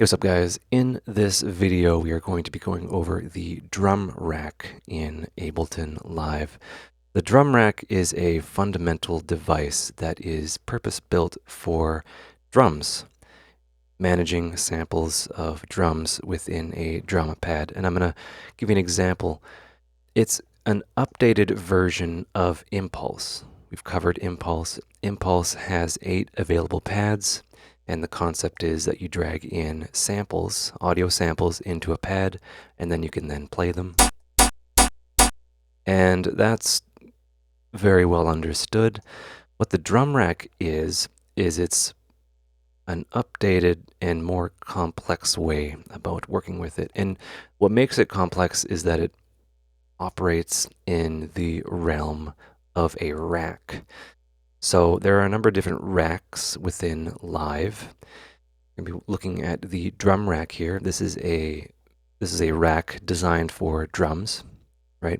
Hey, what's up guys? In this video we are going to be going over the drum rack in Ableton Live. The drum rack is a fundamental device that is purpose-built for drums, managing samples of drums within a drum pad. And I'm going to give you an example. It's an updated version of Impulse. We've covered Impulse. Impulse has 8 available pads. And the concept is that you drag in samples, audio samples, into a pad, and then you can then play them. And that's very well understood. What the drum rack is it's an updated and more complex way about working with it. And what makes it complex is that it operates in the realm of a rack. So there are a number of different racks within Live. We're going to be looking at the drum rack here. This is a rack designed for drums, right?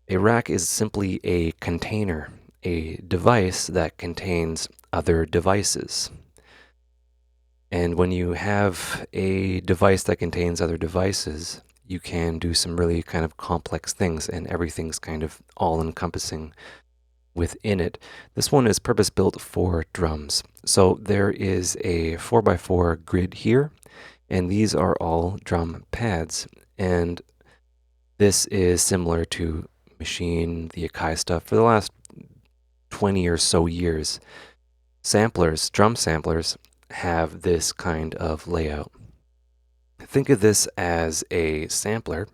A rack is simply a container, a device that contains other devices. And when you have a device that contains other devices, you can do some really kind of complex things, and everything's kind of all-encompassing within it. This one is purpose-built for drums. So there is a 4x4 grid here, and these are all drum pads. And this is similar to Machine, the Akai stuff. For the last 20 or so years, samplers, drum samplers, have this kind of layout. Think of this as a sampler,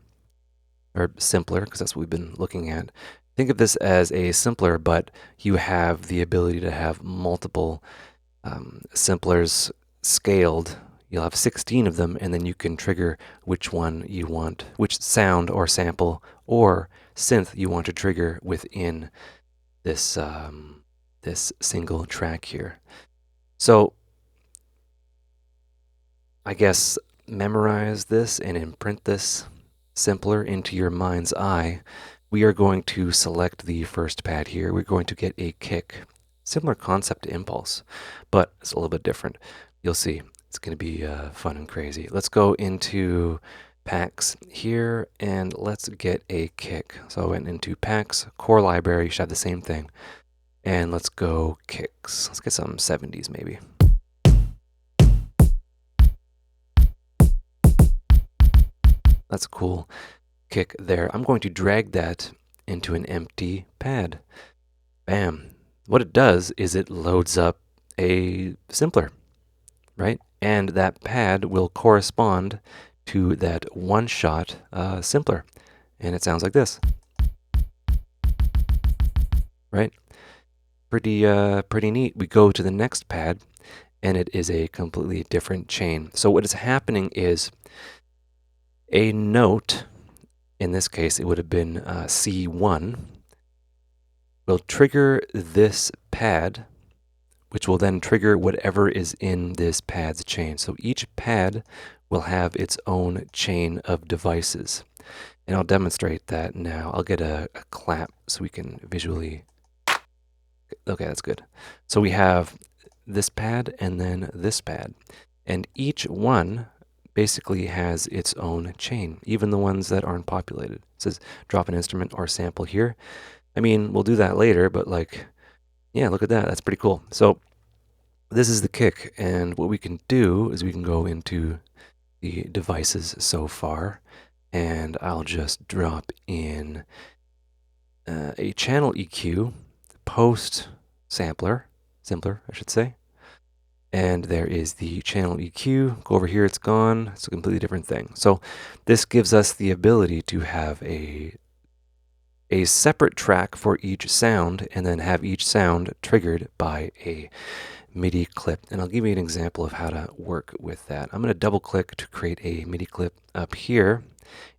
or simpler, because that's what we've been looking at. Think of this as a simpler, but you have the ability to have multiple simplers scaled. You'll have 16 of them, and then you can trigger which one you want, which sound or sample or synth you want to trigger within this, this single track here. So I guess memorize this and imprint this simpler into your mind's eye. We are going to select the first pad here. We're going to get a kick. Similar concept to Impulse, but it's a little bit different. You'll see. It's going to be fun and crazy. Let's go into packs here, and let's get a kick. So I went into packs, core library. You should have the same thing. And let's go kicks. Let's get some 70s maybe. That's cool. Kick there. I'm going to drag that into an empty pad. Bam. What it does is it loads up a simpler, right? And that pad will correspond to that one-shot simpler. And it sounds like this, right? Pretty neat. We go to the next pad, and it is a completely different chain. So what is happening is a note, in this case, it would have been C1, will trigger this pad, which will then trigger whatever is in this pad's chain. So each pad will have its own chain of devices. And I'll demonstrate that now. I'll get a clap so we can visually... Okay, that's good. So we have this pad and then this pad. And each one basically has its own chain, even the ones that aren't populated. It says drop an instrument or sample here. I mean, we'll do that later, but like, yeah, look at that. That's pretty cool. So this is the kick, and what we can do is we can go into the devices so far, and I'll just drop in a channel EQ, post simpler, I should say. And there is the channel EQ. Go over here, it's gone. It's a completely different thing. So this gives us the ability to have a separate track for each sound, and then have each sound triggered by a MIDI clip. And I'll give you an example of how to work with that. I'm going to double click to create a MIDI clip up here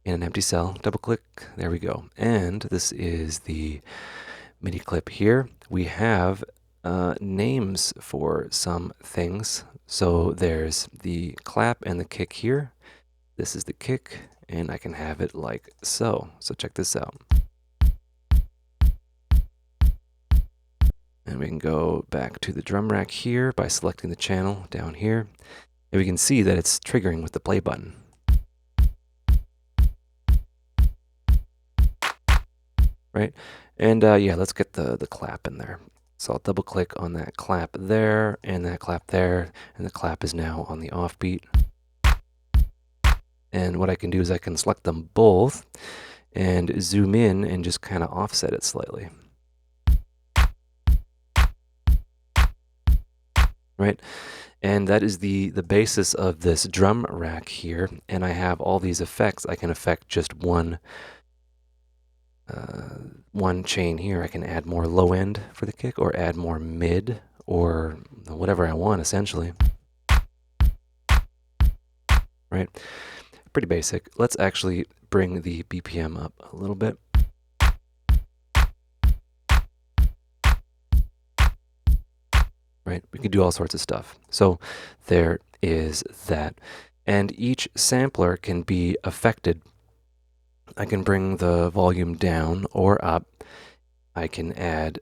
in an empty cell. Double click, there we go. And this is the MIDI clip here. We have names for some things. So there's the clap and the kick here. This is the kick, and I can have it like so. So check this out. And we can go back to the drum rack here by selecting the channel down here. And we can see that it's triggering with the play button. Right? And yeah, let's get the clap in there. So I'll double click on that clap there and that clap there, and the clap is now on the offbeat. And what I can do is I can select them both and zoom in and just kind of offset it slightly. Right? And that is the basis of this drum rack here. And I have all these effects. I can affect just one chain here. I can add more low end for the kick or add more mid or whatever I want, essentially. Right? Pretty basic. Let's actually bring the BPM up a little bit. Right? We can do all sorts of stuff. So there is that. And each sampler can be affected. I can bring the volume down or up. I can add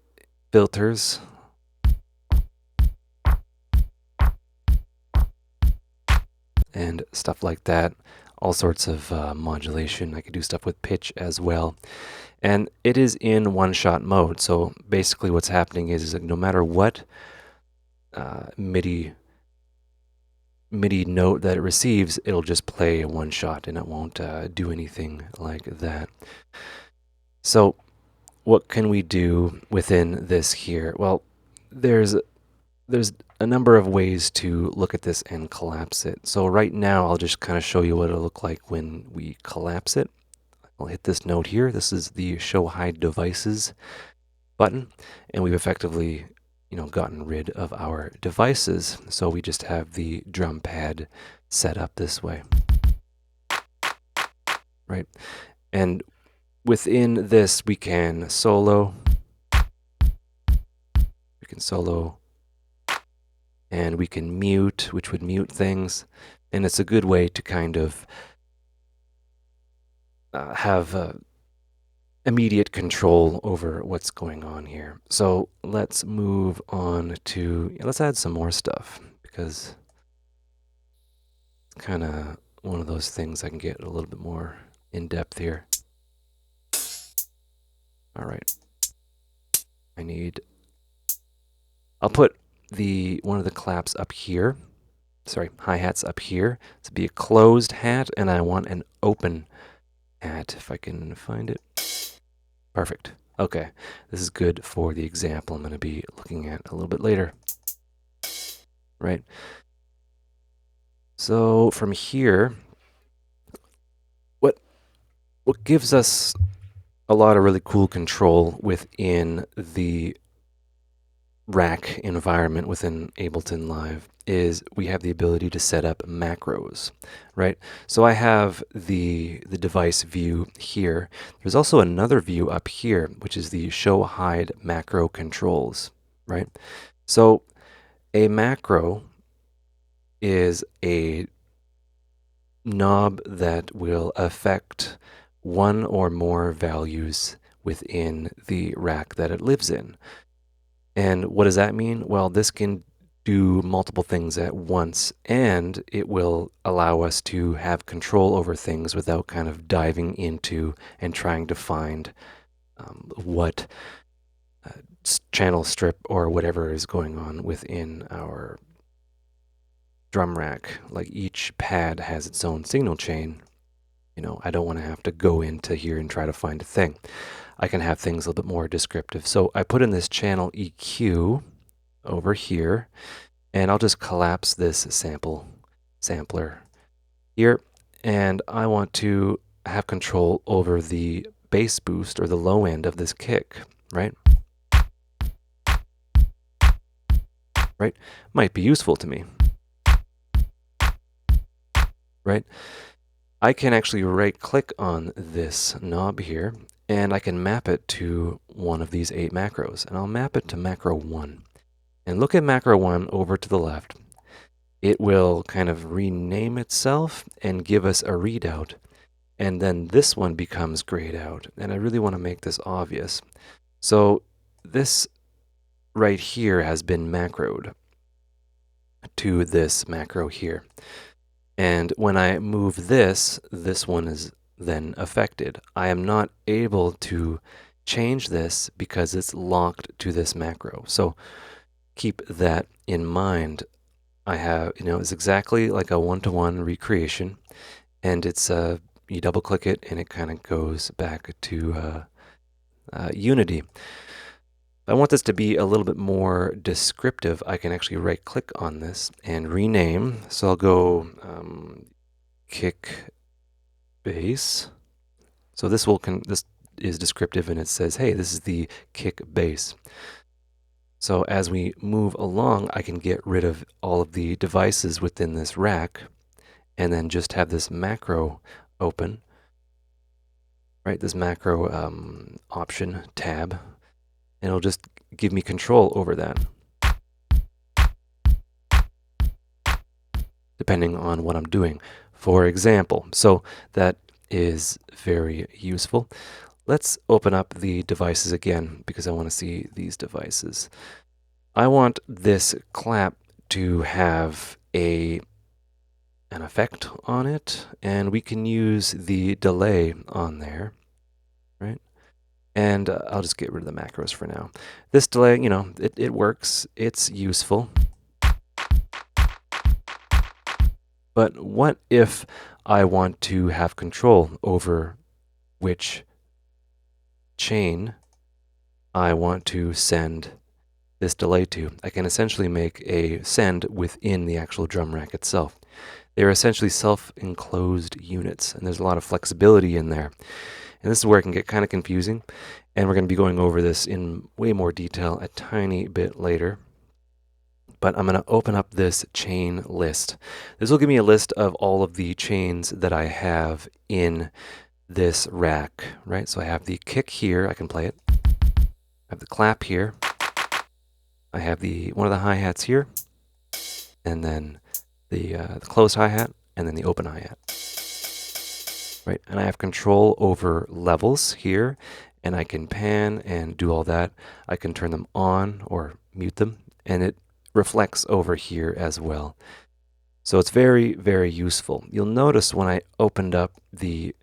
filters. And stuff like that. All sorts of modulation. I could do stuff with pitch as well. And it is in one-shot mode. So basically what's happening is that no matter what MIDI note that it receives, it'll just play a one shot and it won't do anything like that. So what can we do within this here? Well, there's a number of ways to look at this and collapse it. So right now I'll just kind of show you what it'll look like when we collapse it. I'll hit this note here. This is the show hide devices button, and we've effectively gotten rid of our devices. So we just have the drum pad set up this way. Right? And within this, we can solo. We can solo. And we can mute, which would mute things. And it's a good way to kind of have immediate control over what's going on here. So let's move on to, let's add some more stuff, because it's kind of one of those things I can get a little bit more in depth here. All right. I'll put one of the claps up here. Sorry, hi-hats up here to be a closed hat, and I want an open hat if I can find it. Perfect. Okay, this is good for the example I'm going to be looking at a little bit later. Right? So from here, what gives us a lot of really cool control within the rack environment within Ableton Live is we have the ability to set up macros, right? So I have the device view here. There's also another view up here, which is the show hide macro controls, right? So a macro is a knob that will affect one or more values within the rack that it lives in. And what does that mean? Well, this can do multiple things at once, and it will allow us to have control over things without kind of diving into and trying to find what channel strip or whatever is going on within our drum rack. Like each pad has its own signal chain. I don't want to have to go into here and try to find a thing. I can have things a little bit more descriptive. So I put in this channel EQ over here, and I'll just collapse this sampler here, and I want to have control over the bass boost or the low end of this kick, right? Right? Might be useful to me, right? I can actually right-click on this knob here, and I can map it to one of these 8 macros, and I'll map it to macro 1. And look at macro 1 over to the left. It will kind of rename itself and give us a readout, and then this one becomes grayed out, and I really want to make this obvious. So this right here has been macroed to this macro here. And when I move this, this one is then affected. I am not able to change this because it's locked to this macro. So keep that in mind. I have, it's exactly like a one-to-one recreation, and it's you double click it and it kind of goes back to Unity. If I want this to be a little bit more descriptive, I can actually right click on this and rename. So I'll go kick bass. So this is descriptive, and it says, hey, this is the kick bass. So as we move along, I can get rid of all of the devices within this rack and then just have this macro open, right? This macro option tab, and it'll just give me control over that, depending on what I'm doing, for example. So that is very useful. Let's open up the devices again because I want to see these devices. I want this clap to have an effect on it, and we can use the delay on there, right? And I'll just get rid of the macros for now. This delay, it works. It's useful. But what if I want to have control over which chain I want to send this delay to? I can essentially make a send within the actual drum rack itself. They're essentially self-enclosed units, and there's a lot of flexibility in there. And this is where it can get kind of confusing, and we're going to be going over this in way more detail a tiny bit later. But I'm going to open up this chain list. This will give me a list of all of the chains that I have in this rack, right? So I have the kick here, I can play it. I have the clap here. I have one of the hi-hats here, and then the closed hi-hat, and then the open hi-hat. Right, and I have control over levels here, and I can pan and do all that. I can turn them on or mute them, and it reflects over here as well. So it's very, very useful. You'll notice when I opened up the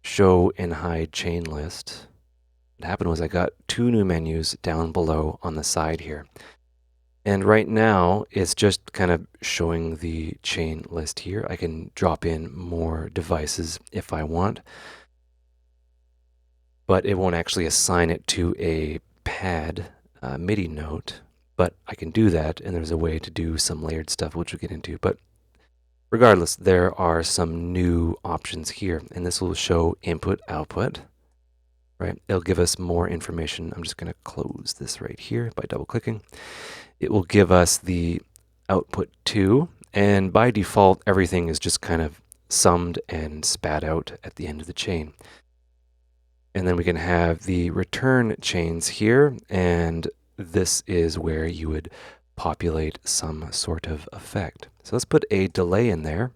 show and hide chain list, what happened was I got two new menus down below on the side here. And right now, it's just kind of showing the chain list here. I can drop in more devices if I want, but it won't actually assign it to a pad MIDI note, but I can do that, and there's a way to do some layered stuff, which we'll get into. But regardless, there are some new options here, and this will show input, output, right? It'll give us more information. I'm just going to close this right here by double-clicking. It will give us the output 2, and by default, everything is just kind of summed and spat out at the end of the chain. And then we can have the return chains here, and this is where you would populate some sort of effect. So let's put a delay in there,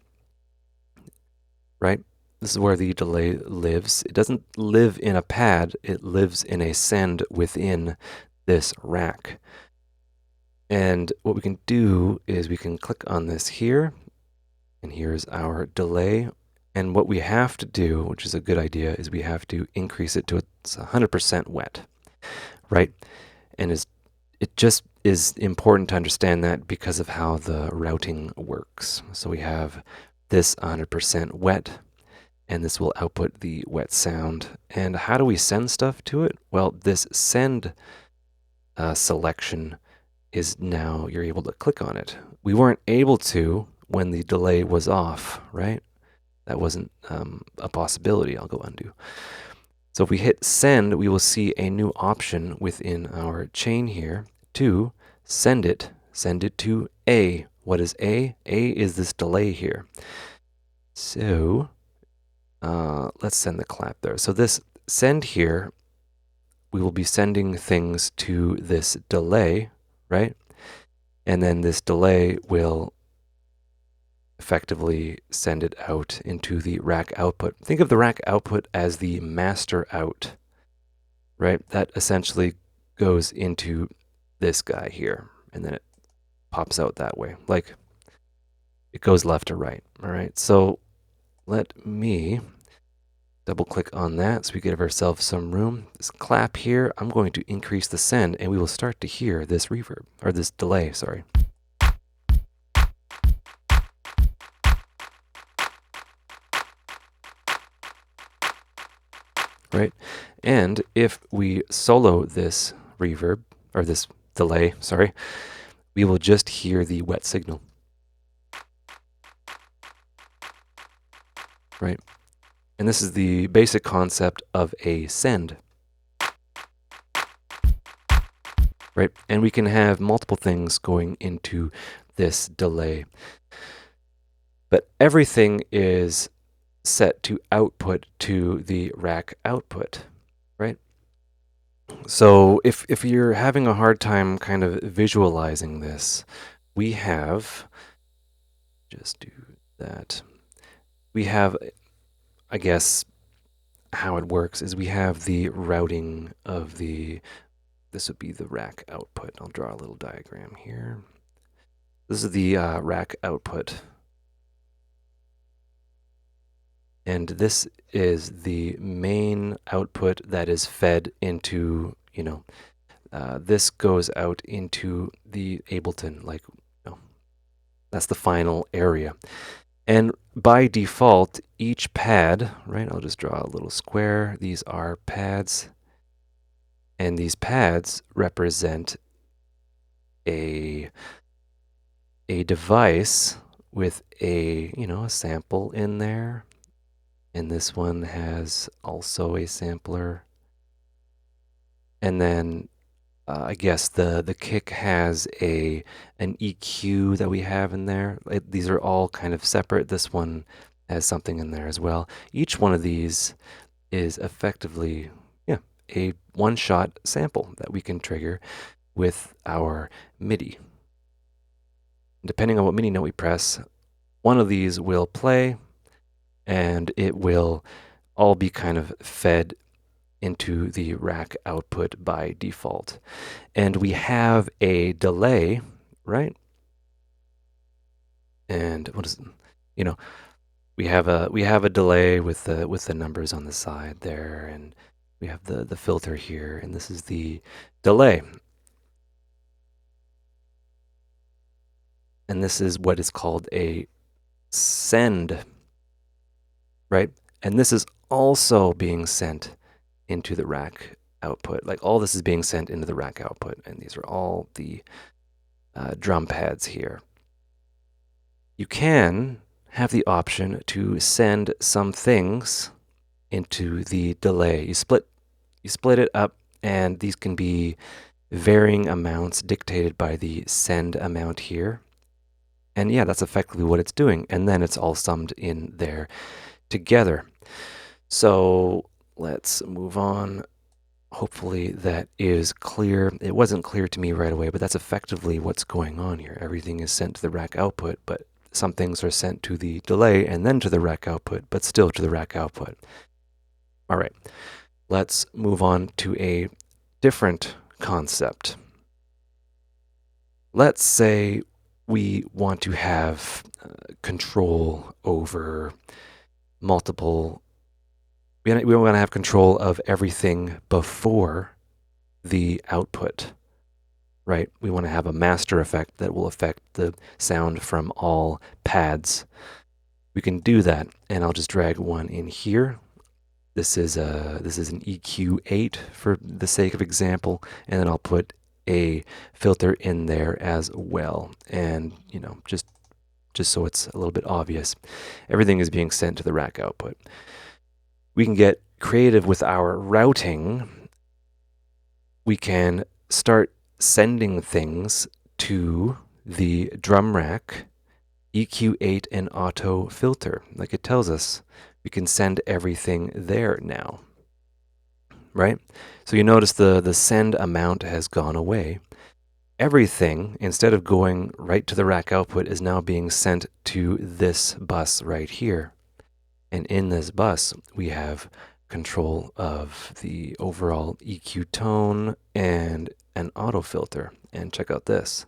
right? This is where the delay lives. It doesn't live in a pad, it lives in a send within this rack. And what we can do is we can click on this here, and here's our delay. And what we have to do, which is a good idea, is we have to increase it to 100% wet, right? And it just is important to understand that because of how the routing works. So we have this 100% wet, and this will output the wet sound. And how do we send stuff to it? Well, this send selection is now you're able to click on it. We weren't able to when the delay was off, right? That wasn't a possibility. I'll go undo. So if we hit send, we will see a new option within our chain here to send it to A. What is A? A is this delay here. So let's send the clap there. So this send here, we will be sending things to this delay, right? And then this delay will effectively send it out into the rack output. Think of the rack output as the master out, right? That essentially goes into this guy here, and then it pops out that way. Like it goes left to right. All right, so let me double click on that so we give ourselves some room. This clap here, I'm going to increase the send and we will start to hear this reverb, or this delay, sorry. Right? And if we solo this reverb, or this delay, sorry, we will just hear the wet signal. Right? And this is the basic concept of a send. Right? And we can have multiple things going into this delay. But everything is set to output to the rack output, right? So if you're having a hard time kind of visualizing this, we have, just do that. We have, I guess, how it works is we have the routing of this would be the rack output. I'll draw a little diagram here. This is the rack output. And this is the main output that is fed into, this goes out into the Ableton, like, that's the final area. And by default, each pad, right, I'll just draw a little square. These are pads. And these pads represent a device with a sample in there. And this one has also a sampler. And then I guess the kick has an EQ that we have in there. These are all kind of separate. This one has something in there as well. Each one of these is effectively a one-shot sample that we can trigger with our MIDI. Depending on what MIDI note we press, one of these will play, and it will all be kind of fed into the rack output by default. And we have a delay, right? And what is, we have a delay with the numbers on the side there, and we have the filter here, and this is the delay. And this is what is called a send, right? And this is also being sent into the rack output. Like all this is being sent into the rack output, and these are all the drum pads here. You can have the option to send some things into the delay. You split it up, and these can be varying amounts dictated by the send amount here. And yeah, that's effectively what it's doing. And then it's all summed in there together. So let's move on. Hopefully that is clear. It wasn't clear to me right away, but that's effectively what's going on here. Everything is sent to the rack output, but some things are sent to the delay and then to the rack output, but still to the rack output. All right, let's move on to a different concept. Let's say we want to have control over multiple. We want to have control of everything before the output, right? We want to have a master effect that will affect the sound from all pads. We can do that, and I'll just drag one in here. This is an EQ8 for the sake of example, and then I'll put a filter in there as well. And just so it's a little bit obvious, everything is being sent to the rack output. We can get creative with our routing. We can start sending things to the drum rack, EQ8 and auto filter. Like it tells us, we can send everything there now, right? So you notice the send amount has gone away. Everything, instead of going right to the rack output, is now being sent to this bus right here. And in this bus, we have control of the overall EQ tone and an auto filter. And check out this.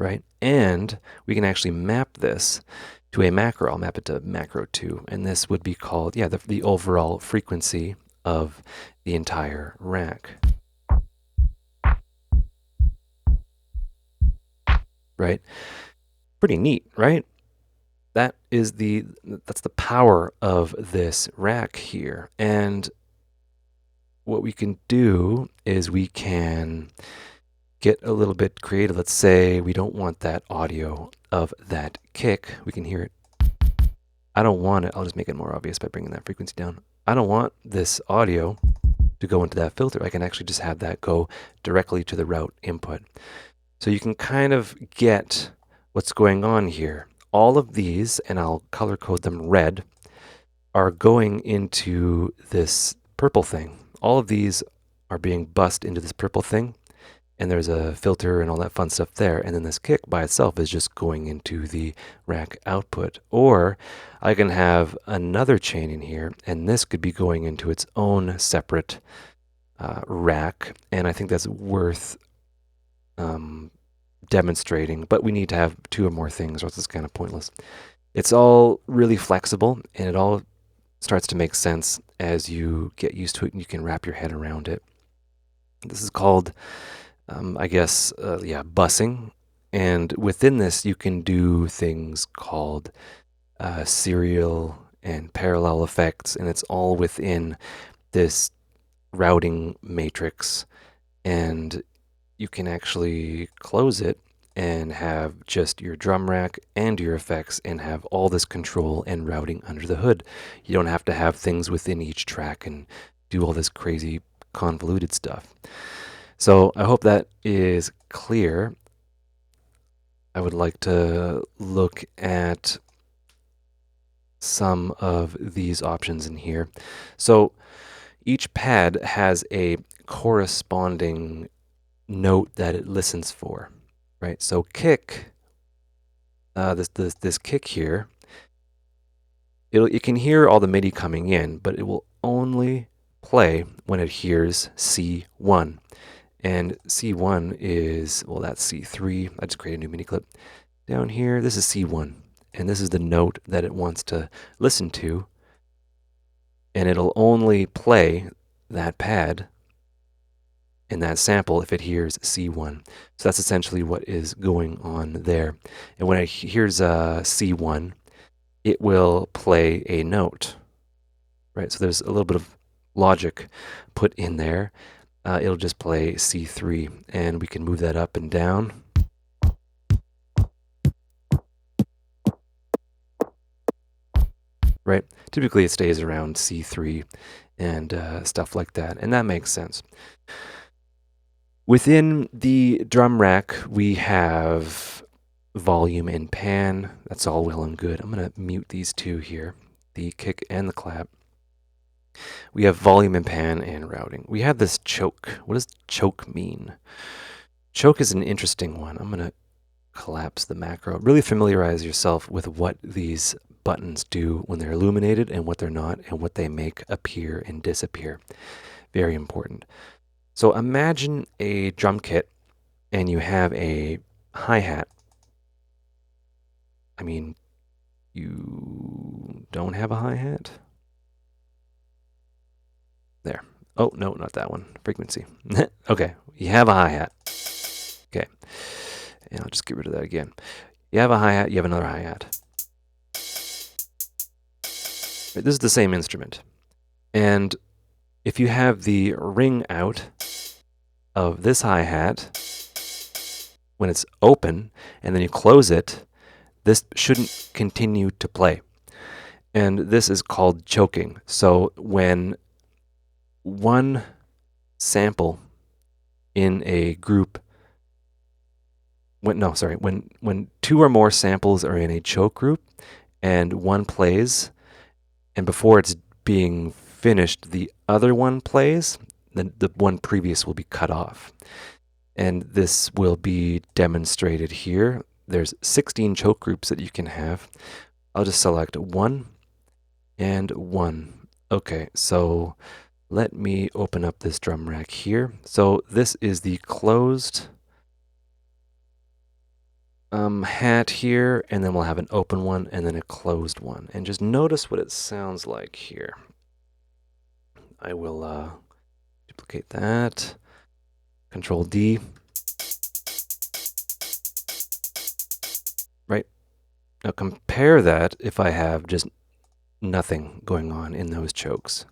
right? And we can actually map this to a macro. I'll map it to macro 2, and this would be called, yeah, the overall frequency of the entire rack. Right? Pretty neat, right? That's the power of this rack here. And what we can do is we can get a little bit creative. Let's say we don't want that audio of that kick. We can hear it. I don't want it. I'll just make it more obvious by bringing that frequency down. I don't want this audio to go into that filter. I can actually just have that go directly to the route input. So you can kind of get what's going on here. All of these, and I'll color code them red, are going into this purple thing. All of these are being bussed into this purple thing, and there's a filter and all that fun stuff there. And then this kick by itself is just going into the rack output. Or I can have another chain in here, and this could be going into its own separate rack. And I think that's worth demonstrating, but we need to have 2 or more things, or else it's kind of pointless. It's all really flexible, and it all starts to make sense as you get used to it and you can wrap your head around it. This is called, I guess, bussing. And within this, you can do things called serial and parallel effects, and it's all within this routing matrix. And you can actually close it and have just your drum rack and your effects and have all this control and routing under the hood. You don't have to have things within each track and do all this crazy convoluted stuff. So I hope that is clear. I would like to look at some of these options in here. So each pad has a corresponding note that it listens for, right? So kick, this kick here, it can hear all the MIDI coming in, but it will only play when it hears C1. And C1 is, well, that's C3. I just created a new MIDI clip. Down here, this is C1. And this is the note that it wants to listen to. And it'll only play that pad in that sample if it hears C1. So that's essentially what is going on there. And when it hears C1, it will play a note, right? So there's a little bit of logic put in there. It'll just play C3, and we can move that up and down. Right? Typically it stays around C3 and stuff like that, and that makes sense. Within the drum rack, we have volume and pan. That's all well and good. I'm going to mute these 2 here, the kick and the clap. We have volume and pan and routing. We have this choke. What does choke mean? Choke is an interesting one. I'm going to collapse the macro. Really familiarize yourself with what these buttons do when they're illuminated and what they're not, and what they make appear and disappear. Very important. So imagine a drum kit and you have a hi-hat. I mean, you don't have a hi-hat? There. Oh, no, not that one. Frequency. Okay, you have a hi-hat. Okay, and I'll just get rid of that again. You have a hi-hat, you have another hi-hat. Right, this is the same instrument. And if you have the ring out of this hi-hat, when it's open, and then you close it, this shouldn't continue to play. And this is called choking. So when one sample in a group, when 2 or more samples are in a choke group, and one plays, and before it's being finished, the other one plays, then the one previous will be cut off. And this will be demonstrated here. There's 16 choke groups that you can have. I'll just select 1 and 1. Okay, so let me open up this drum rack here. So this is the closed hat here, and then we'll have an open one and then a closed one. And just notice what it sounds like here. I will duplicate that. Control D. Right? Now compare that if I have just nothing going on in those chokes.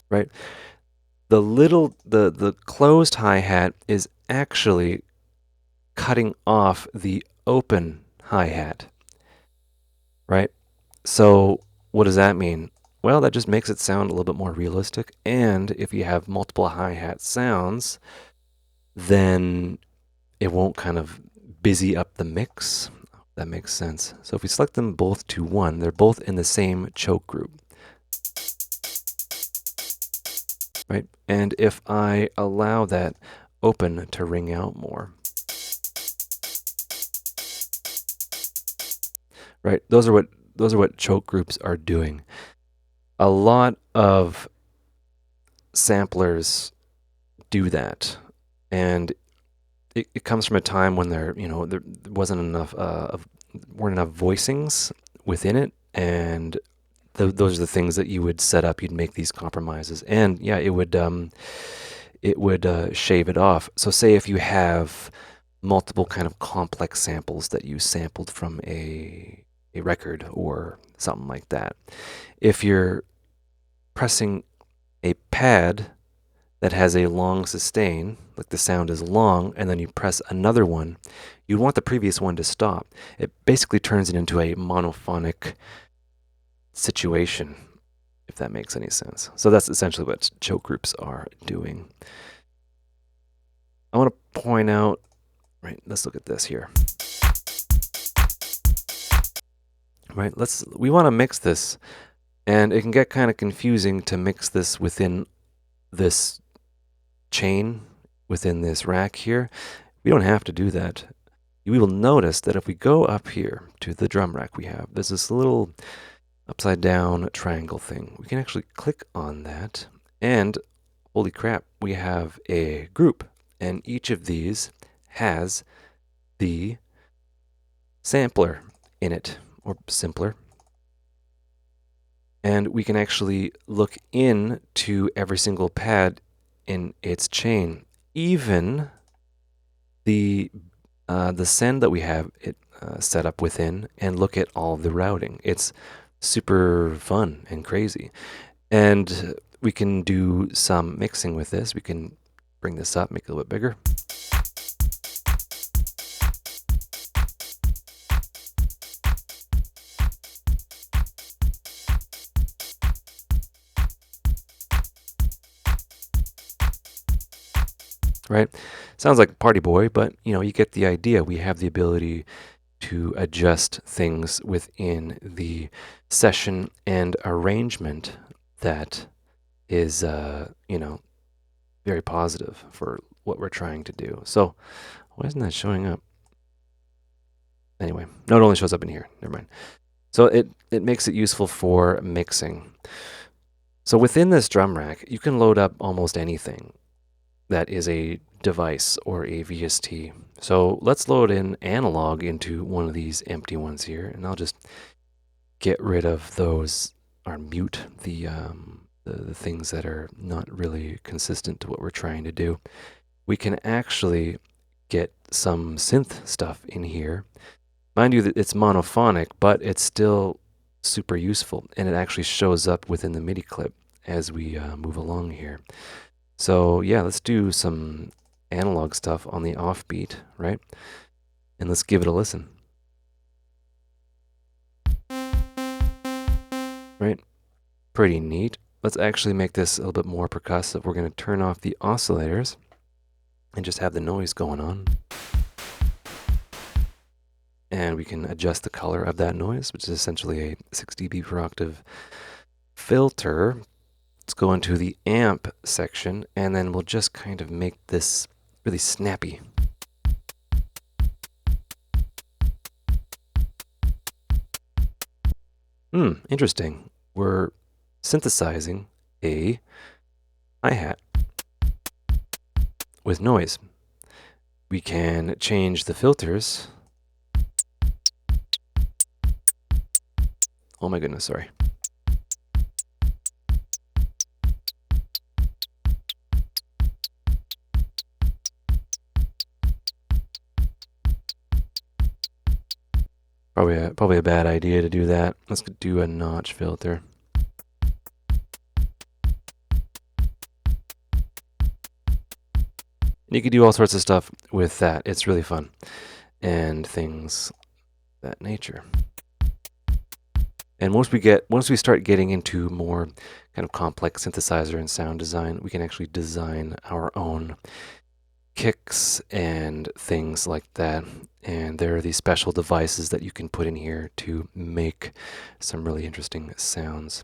Right? The closed hi-hat is actually cutting off the open hi-hat. Right? So what does that mean? Well, that just makes it sound a little bit more realistic. And if you have multiple hi-hat sounds, then it won't kind of busy up the mix. That makes sense. So if we select them both to 1, they're both in the same choke group. Right? And if I allow that open to ring out more, right? Those are what choke groups are doing. A lot of samplers do that, and it comes from a time when there wasn't enough weren't enough voicings within it, and those are the things that you would set up. You'd make these compromises, and yeah, it would shave it off. So say if you have multiple kind of complex samples that you sampled from a record or something like that, if you're pressing a pad that has a long sustain, like the sound is long, and then you press another one, you want the previous one to stop. It basically turns it into a monophonic situation, if that makes any sense. So that's essentially what choke groups are doing. I want to point out, right, let's look at this here. Right, we want to mix this, and it can get kind of confusing to mix this within this chain, within this rack here. We don't have to do that. We will notice that if we go up here to the drum rack we have, there's this little upside down triangle thing. We can actually click on that, and holy crap, we have a group, and each of these has the sampler in it, or simpler. And we can actually look into every single pad in its chain. Even the send that we have it set up within, and look at all the routing. It's super fun and crazy. And we can do some mixing with this. We can bring this up, make it a little bit bigger. Right? Sounds like Party Boy, but you get the idea. We have the ability to adjust things within the session and arrangement that is, very positive for what we're trying to do. So why isn't that showing up? Anyway, no, it only shows up in here. Never mind. So it makes it useful for mixing. So within this drum rack, you can load up almost anything that is a device or a VST. So let's load in analog into one of these empty ones here, and I'll just get rid of those, or mute the things that are not really consistent to what we're trying to do. We can actually get some synth stuff in here. Mind you that it's monophonic, but it's still super useful, and it actually shows up within the MIDI clip as we move along here. So yeah, let's do some analog stuff on the offbeat, right? And let's give it a listen. Right? Pretty neat. Let's actually make this a little bit more percussive. We're going to turn off the oscillators and just have the noise going on. And we can adjust the color of that noise, which is essentially a 6 dB per octave filter. Let's go into the amp section, and then we'll just kind of make this really snappy. Interesting. We're synthesizing a hi-hat with noise. We can change the filters. Oh my goodness, sorry. Probably a bad idea to do that. Let's do a notch filter. You can do all sorts of stuff with that. It's really fun. And things of that nature. And once we start getting into more kind of complex synthesizer and sound design, we can actually design our own kicks and things like that. And there are these special devices that you can put in here to make some really interesting sounds.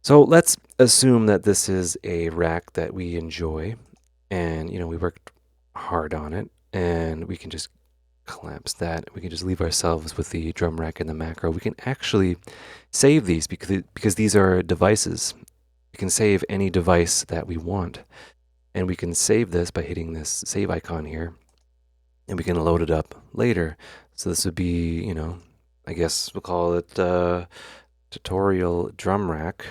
So let's assume that this is a rack that we enjoy, and we worked hard on it, and we can just collapse that. We can just leave ourselves with the drum rack and the macro. We can actually save these because these are devices. We can save any device that we want. And we can save this by hitting this save icon here. And we can load it up later. So this would be, I guess we'll call it tutorial drum rack.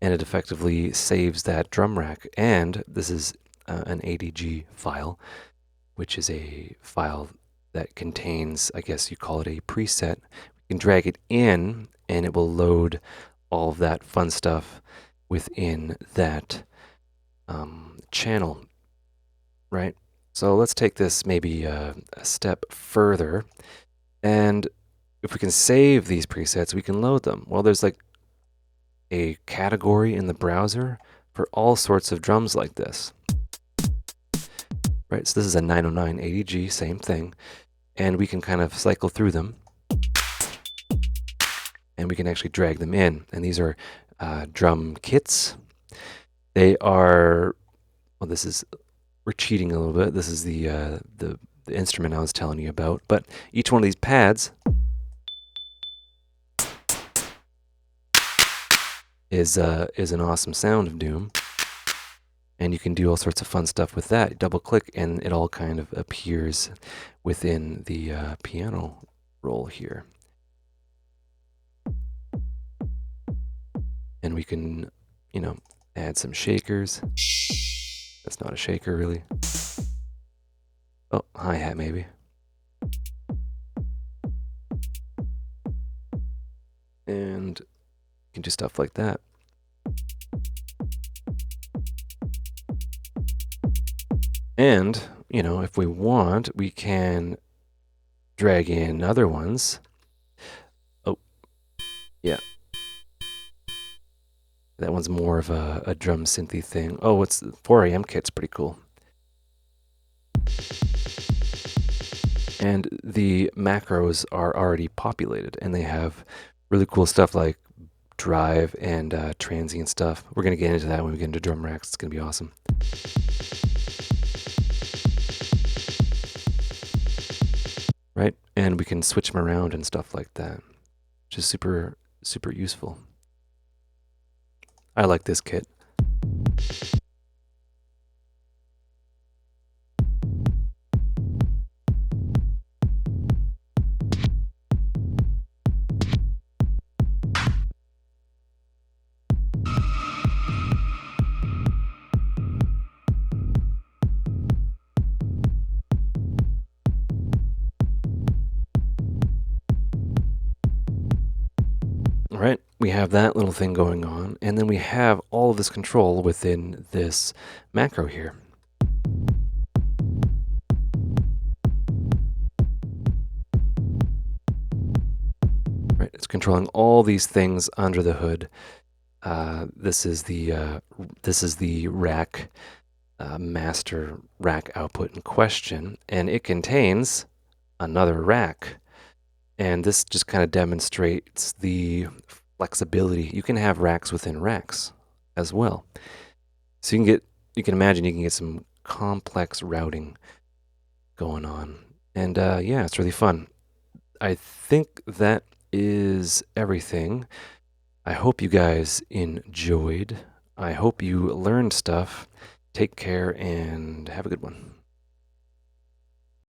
And it effectively saves that drum rack. And this is an ADG file, which is a file that contains, I guess you call it a preset. We can drag it in, and it will load all of that fun stuff within that channel, right? So let's take this maybe a step further. And if we can save these presets, we can load them. Well, there's like a category in the browser for all sorts of drums like this. Right, so this is a 909 ADG, same thing. And we can kind of cycle through them. And we can actually drag them in. And these are drum kits. They are, well, we're cheating a little bit. This is the instrument I was telling you about. But each one of these pads is an awesome sound of Doom. And you can do all sorts of fun stuff with that. Double click and it all kind of appears within the piano roll here. And we can, add some shakers. That's not a shaker, really. Oh, hi-hat maybe. And you can do stuff like that. And, if we want, we can drag in other ones. Oh, yeah. That one's more of a drum synthy thing. Oh, it's the 4 AM kit's pretty cool. And the macros are already populated, and they have really cool stuff like drive and transient stuff. We're going to get into that when we get into drum racks. It's going to be awesome. Right? And we can switch them around and stuff like that, which is super, super useful. I like this kit. Right, we have that little thing going on, and then we have all of this control within this macro here. Right, it's controlling all these things under the hood. This is the rack master rack output in question, and it contains another rack. And this just kind of demonstrates the flexibility. You can have racks within racks as well. So you can imagine you can get some complex routing going on. And yeah, it's really fun. I think that is everything. I hope you guys enjoyed. I hope you learned stuff. Take care and have a good one.